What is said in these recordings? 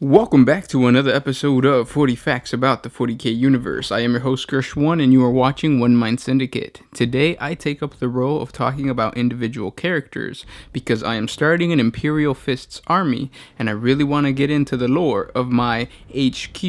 Welcome back to another episode of 40 Facts About the 40K Universe. I am your host, Gersh1, and you are watching One Mind Syndicate. Today, I take up the role of talking about individual characters, because I am starting an Imperial Fists army, and I really want to get into the lore of my HQ,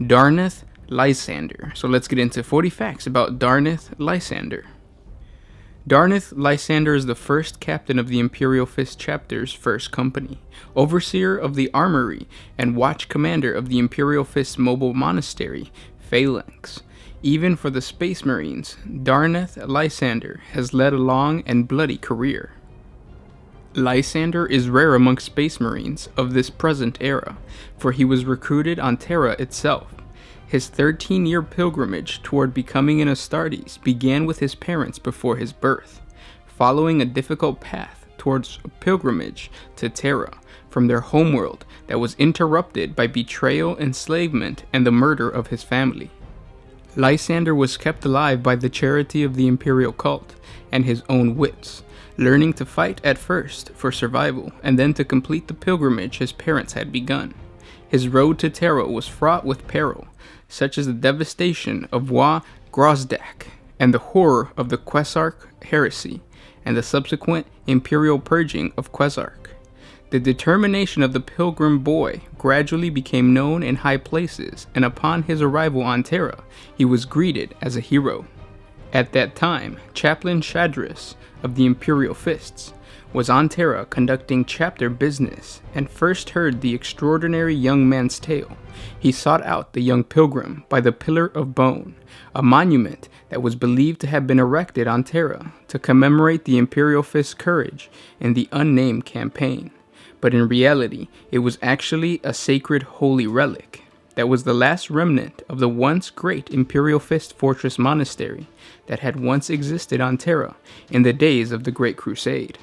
Darneth Lysander. So let's get into 40 Facts about Darneth Lysander. Darneth Lysander is the first captain of the Imperial Fist Chapter's first company, overseer of the armory, and watch commander of the Imperial Fist mobile monastery, Phalanx. Even for the Space Marines, Darneth Lysander has led a long and bloody career. Lysander is rare among Space Marines of this present era, for he was recruited on Terra itself. His 13-year pilgrimage toward becoming an Astartes began with his parents before his birth, following a difficult path towards a pilgrimage to Terra from their homeworld that was interrupted by betrayal, enslavement, and the murder of his family. Lysander was kept alive by the charity of the Imperial cult and his own wits, learning to fight at first for survival and then to complete the pilgrimage his parents had begun. His road to Terra was fraught with peril, such as the devastation of Grozdak and the horror of the Quesark heresy and the subsequent imperial purging of Quesark. The determination of the pilgrim boy gradually became known in high places, and upon his arrival on Terra, he was greeted as a hero. At that time, Chaplain Shadris of the Imperial Fists was on Terra conducting chapter business and first heard the extraordinary young man's tale. He sought out the young pilgrim by the Pillar of Bone, a monument that was believed to have been erected on Terra to commemorate the Imperial Fist's courage in the unnamed campaign. But in reality, it was actually a sacred holy relic that was the last remnant of the once great Imperial Fist Fortress Monastery that had once existed on Terra in the days of the Great Crusade.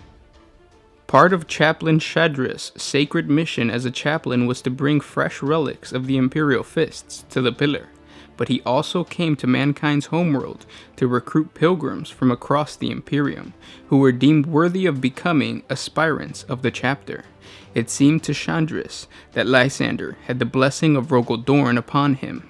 Part of Chaplain Shadris' sacred mission as a chaplain was to bring fresh relics of the Imperial Fists to the Pillar, but he also came to mankind's homeworld to recruit pilgrims from across the Imperium, who were deemed worthy of becoming aspirants of the chapter. It seemed to Chandris that Lysander had the blessing of Rogel Dorn upon him.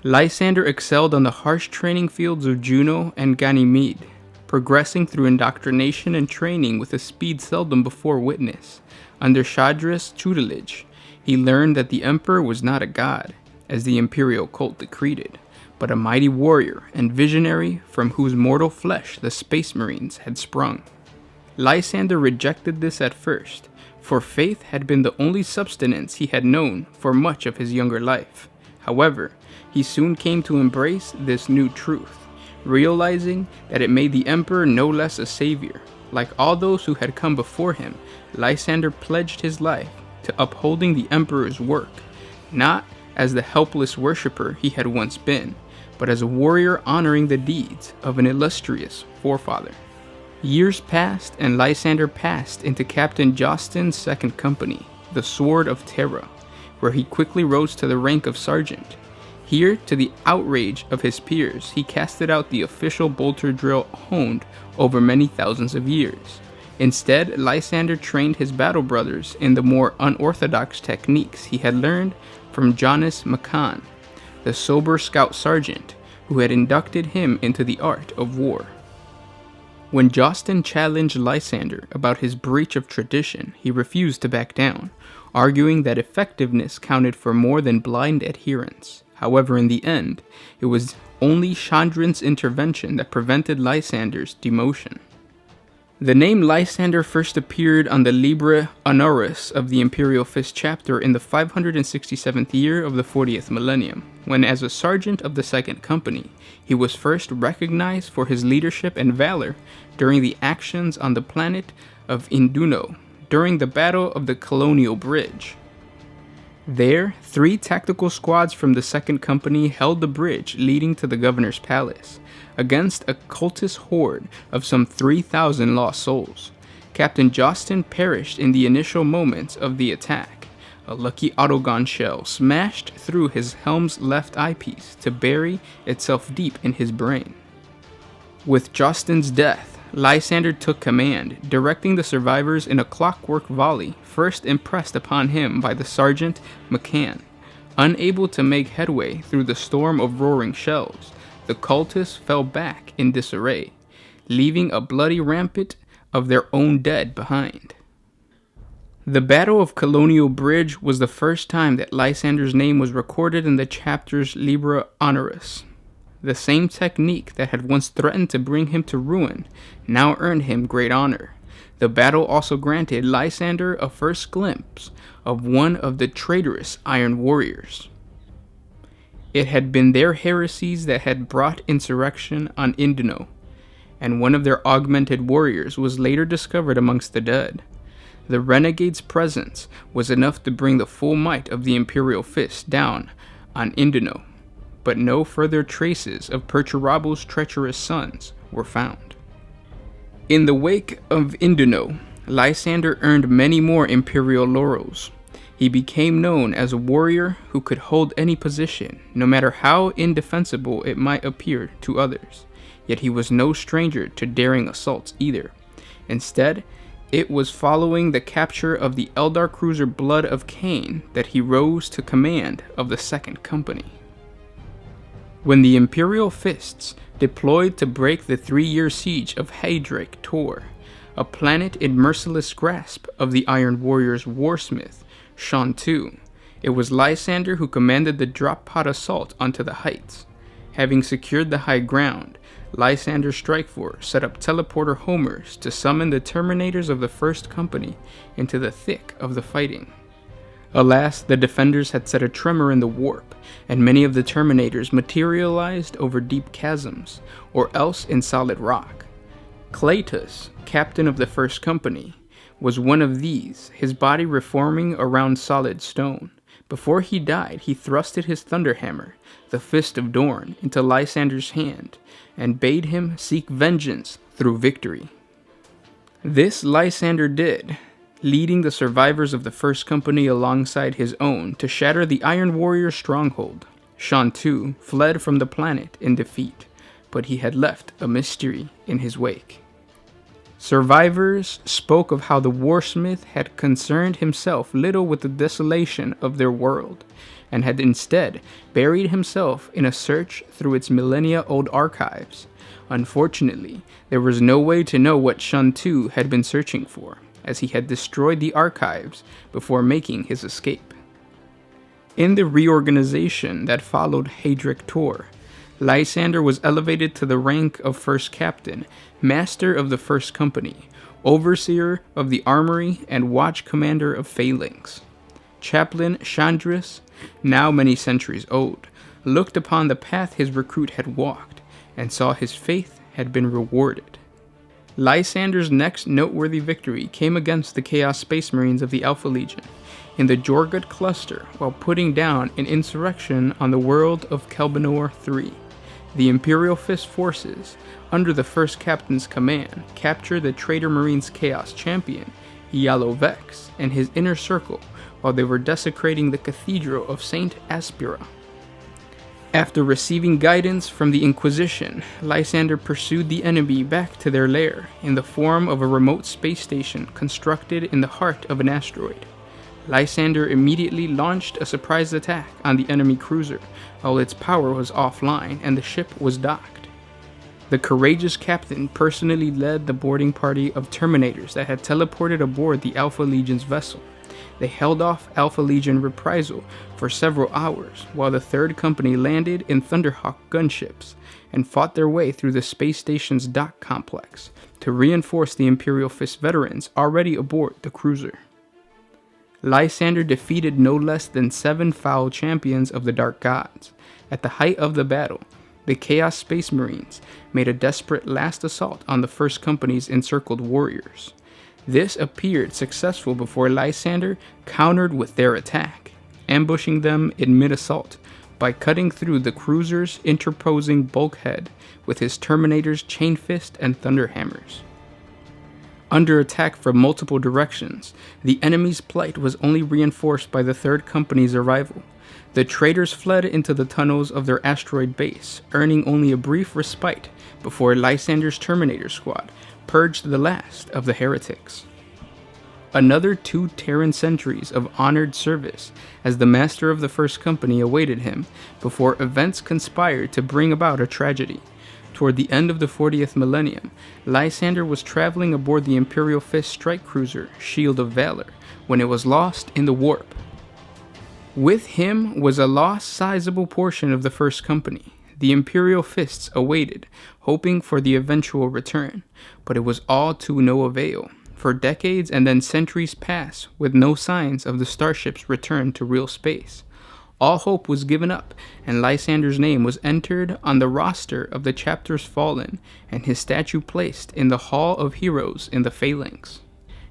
Lysander excelled on the harsh training fields of Juno and Ganymede, progressing through indoctrination and training with a speed seldom before witnessed. Under Shadris' tutelage, he learned that the Emperor was not a god, as the Imperial cult decreed, but a mighty warrior and visionary from whose mortal flesh the Space Marines had sprung. Lysander rejected this at first, for faith had been the only substance he had known for much of his younger life. However, he soon came to embrace this new truth, realizing that it made the Emperor no less a savior. Like all those who had come before him, Lysander pledged his life to upholding the Emperor's work, not as the helpless worshipper he had once been, but as a warrior honoring the deeds of an illustrious forefather. Years passed, and Lysander passed into Captain Jostin's second company, the Sword of Terra, where he quickly rose to the rank of sergeant. Here, to the outrage of his peers, he casted out the official bolter drill honed over many thousands of years. Instead, Lysander trained his battle brothers in the more unorthodox techniques he had learned from Jonas Macan, the sober scout sergeant who had inducted him into the art of war. When Jostin challenged Lysander about his breach of tradition, he refused to back down, arguing that effectiveness counted for more than blind adherence. However, in the end, it was only Chandrin's intervention that prevented Lysander's demotion. The name Lysander first appeared on the Libre Honoris of the Imperial Fist chapter in the 567th year of the 40th millennium, when as a sergeant of the Second Company, he was first recognized for his leadership and valor during the actions on the planet of Induno during the Battle of the Colonial Bridge. There, 3 tactical squads from the Second Company held the bridge leading to the governor's palace, against a cultist horde of some 3,000 lost souls. Captain Jostin perished in the initial moments of the attack. A lucky autogon shell smashed through his helm's left eyepiece to bury itself deep in his brain. With Jostin's death, Lysander took command, directing the survivors in a clockwork volley first impressed upon him by the Sergeant McCann. Unable to make headway through the storm of roaring shells, the cultists fell back in disarray, leaving a bloody rampart of their own dead behind. The Battle of Colonial Bridge was the first time that Lysander's name was recorded in the chapter's Libra Honoris. The same technique that had once threatened to bring him to ruin now earned him great honor. The battle also granted Lysander a first glimpse of one of the traitorous Iron Warriors. It had been their heresies that had brought insurrection on Indino, and one of their augmented warriors was later discovered amongst the dead. The renegade's presence was enough to bring the full might of the Imperial Fist down on Indino, but no further traces of Perturabo's treacherous sons were found. In the wake of Indino, Lysander earned many more imperial laurels. He became known as a warrior who could hold any position, no matter how indefensible it might appear to others. Yet he was no stranger to daring assaults either. Instead, it was following the capture of the Eldar cruiser Blood of Cain that he rose to command of the Second Company. When the Imperial Fists deployed to break the 3-year siege of Heroclix Tor, a planet in merciless grasp of the Iron Warrior's warsmith, Shantu, it was Lysander who commanded the drop pod assault onto the heights. Having secured the high ground, Lysander's strike force set up teleporter homers to summon the Terminators of the First Company into the thick of the fighting. Alas, the defenders had set a tremor in the warp, and many of the Terminators materialized over deep chasms, or else in solid rock. Cletus, captain of the First Company, was one of these, his body reforming around solid stone. Before he died, he thrusted his thunderhammer, the Fist of Dorn, into Lysander's hand, and bade him seek vengeance through victory. This Lysander did, leading the survivors of the First Company alongside his own to shatter the Iron Warrior's stronghold. Shantu fled from the planet in defeat, but he had left a mystery in his wake. Survivors spoke of how the warsmith had concerned himself little with the desolation of their world, and had instead buried himself in a search through its millennia-old archives. Unfortunately, there was no way to know what Shantu had been searching for, as he had destroyed the archives before making his escape. In the reorganization that followed Heroclix Tor, Lysander was elevated to the rank of First Captain, Master of the First Company, Overseer of the Armory, and Watch Commander of Phalanx. Chaplain Chandris, now many centuries old, looked upon the path his recruit had walked, and saw his faith had been rewarded. Lysander's next noteworthy victory came against the Chaos Space Marines of the Alpha Legion in the Jorgut cluster while putting down an insurrection on the world of Kelbanor III. The Imperial Fist forces, under the First Captain's command, captured the traitor Marines' Chaos Champion, Ialo Vex, and his inner circle while they were desecrating the Cathedral of Saint Aspera. After receiving guidance from the Inquisition, Lysander pursued the enemy back to their lair in the form of a remote space station constructed in the heart of an asteroid. Lysander immediately launched a surprise attack on the enemy cruiser while its power was offline and the ship was docked. The courageous captain personally led the boarding party of Terminators that had teleported aboard the Alpha Legion's vessel. They held off Alpha Legion reprisal for several hours while the Third Company landed in Thunderhawk gunships and fought their way through the space station's dock complex to reinforce the Imperial Fist veterans already aboard the cruiser. Lysander defeated no less than 7 foul champions of the Dark Gods. At the height of the battle, the Chaos Space Marines made a desperate last assault on the First Company's encircled warriors. This appeared successful before Lysander countered with their attack, ambushing them in mid-assault by cutting through the cruiser's interposing bulkhead with his Terminator's Chain Fist and Thunderhammers. Under attack from multiple directions, the enemy's plight was only reinforced by the Third Company's arrival. The traitors fled into the tunnels of their asteroid base, earning only a brief respite before Lysander's Terminator squad purged the last of the heretics. Another 2 Terran centuries of honored service as the master of the First Company awaited him before events conspired to bring about a tragedy. Toward the end of the 40th millennium, Lysander was traveling aboard the Imperial Fist strike cruiser Shield of Valor when it was lost in the warp. With him was a lost sizable portion of the First Company. The Imperial Fists awaited, hoping for the eventual return, but it was all to no avail. For decades and then centuries passed with no signs of the starship's return to real space. All hope was given up, and Lysander's name was entered on the roster of the chapter's fallen, and his statue placed in the Hall of Heroes in the Phalanx.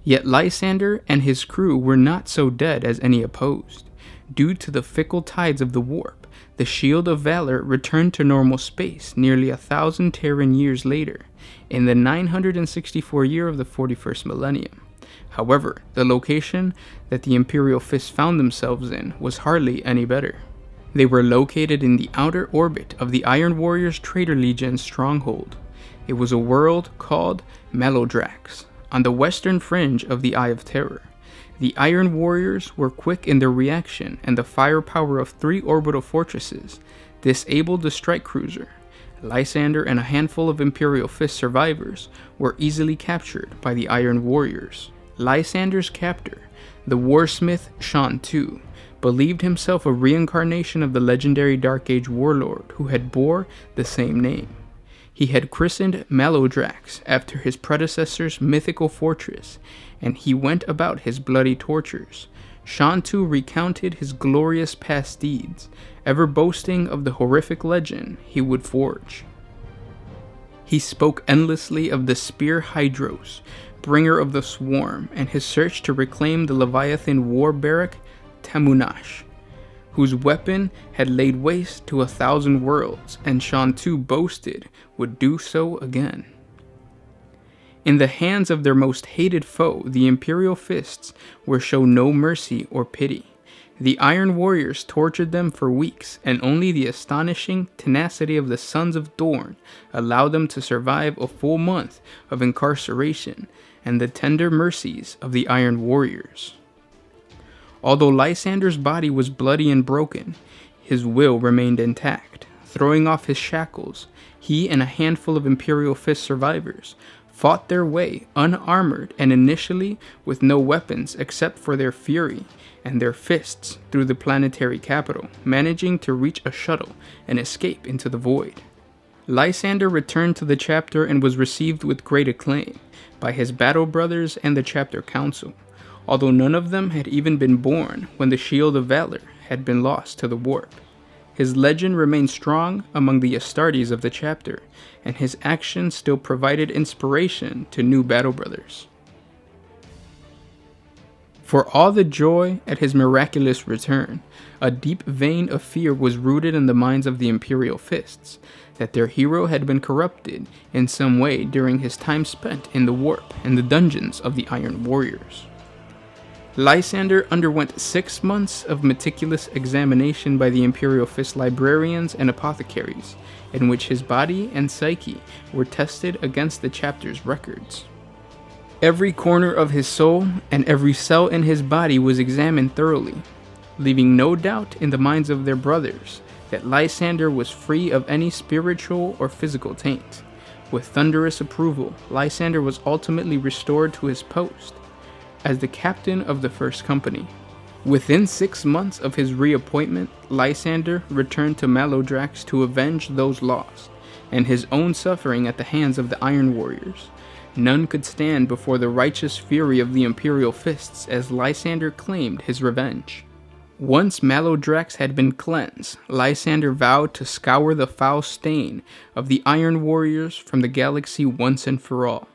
Yet Lysander and his crew were not so dead as any opposed. Due to the fickle tides of the warp, the Shield of Valor returned to normal space nearly 1,000 Terran years later, in the 964 year of the 41st millennium. However, the location that the Imperial Fists found themselves in was hardly any better. They were located in the outer orbit of the Iron Warriors Traitor Legion's stronghold. It was a world called Malodrax, on the western fringe of the Eye of Terror. The Iron Warriors were quick in their reaction, and the firepower of 3 orbital fortresses disabled the strike cruiser. Lysander and a handful of Imperial Fist survivors were easily captured by the Iron Warriors. Lysander's captor, the warsmith Sean II, believed himself a reincarnation of the legendary Dark Age warlord who had bore the same name. He had christened Malodrax after his predecessor's mythical fortress, and he went about his bloody tortures. Sean II recounted his glorious past deeds, ever boasting of the horrific legend he would forge. He spoke endlessly of the spear Hydros, bringer of the swarm, and his search to reclaim the Leviathan war barrack Tamunash, whose weapon had laid waste to 1,000 worlds, and Sean II boasted would do so again. In the hands of their most hated foe, the Imperial Fists were shown no mercy or pity. The Iron Warriors tortured them for weeks, and only the astonishing tenacity of the Sons of Dorn allowed them to survive a full month of incarceration and the tender mercies of the Iron Warriors. Although Lysander's body was bloody and broken, his will remained intact. Throwing off his shackles, he and a handful of Imperial Fist survivors fought their way unarmored and initially with no weapons except for their fury and their fists through the planetary capital, managing to reach a shuttle and escape into the void. Lysander returned to the chapter and was received with great acclaim by his battle brothers and the chapter council, although none of them had even been born when the Shield of Valor had been lost to the warp. His legend remained strong among the Astartes of the chapter, and his actions still provided inspiration to new battle brothers. For all the joy at his miraculous return, a deep vein of fear was rooted in the minds of the Imperial Fists, that their hero had been corrupted in some way during his time spent in the warp and the dungeons of the Iron Warriors. Lysander underwent 6 months of meticulous examination by the Imperial Fist librarians and apothecaries, in which his body and psyche were tested against the chapter's records. Every corner of his soul and every cell in his body was examined thoroughly, leaving no doubt in the minds of their brothers that Lysander was free of any spiritual or physical taint. With thunderous approval, Lysander was ultimately restored to his post as the captain of the First Company. Within 6 months of his reappointment, Lysander returned to Malodrax to avenge those lost, and his own suffering at the hands of the Iron Warriors. None could stand before the righteous fury of the Imperial Fists as Lysander claimed his revenge. Once Malodrax had been cleansed, Lysander vowed to scour the foul stain of the Iron Warriors from the galaxy once and for all.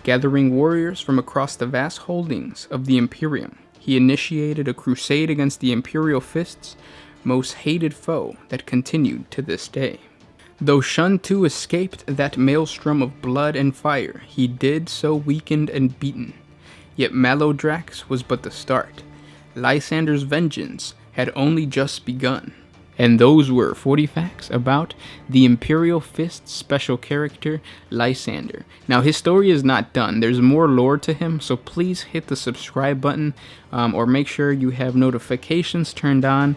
Gathering warriors from across the vast holdings of the Imperium, he initiated a crusade against the Imperial Fists' most hated foe that continued to this day. Though Shun II escaped that maelstrom of blood and fire, he did so weakened and beaten. Yet Malodrax was but the start. Lysander's vengeance had only just begun. And those were 40 facts about the Imperial Fist special character, Lysander. Now, his story is not done. There's more lore to him, so please hit the subscribe button or make sure you have notifications turned on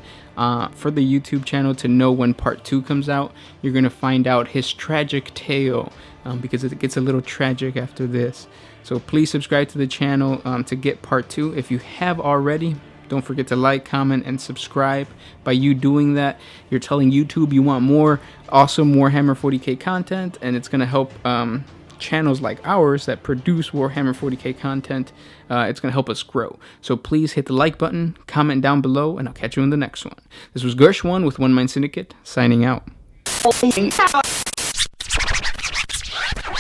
for the YouTube channel to know when part 2 comes out. You're going to find out his tragic tale because it gets a little tragic after this. So please subscribe to the channel to get part 2. If you have already, don't forget to like, comment, and subscribe. By you doing that, you're telling YouTube you want more awesome Warhammer 40K content, and it's going to help channels like ours that produce Warhammer 40K content. It's going to help us grow. So please hit the like button, comment down below, and I'll catch you in the next one. This was Gersh1 with One Mind Syndicate, signing out.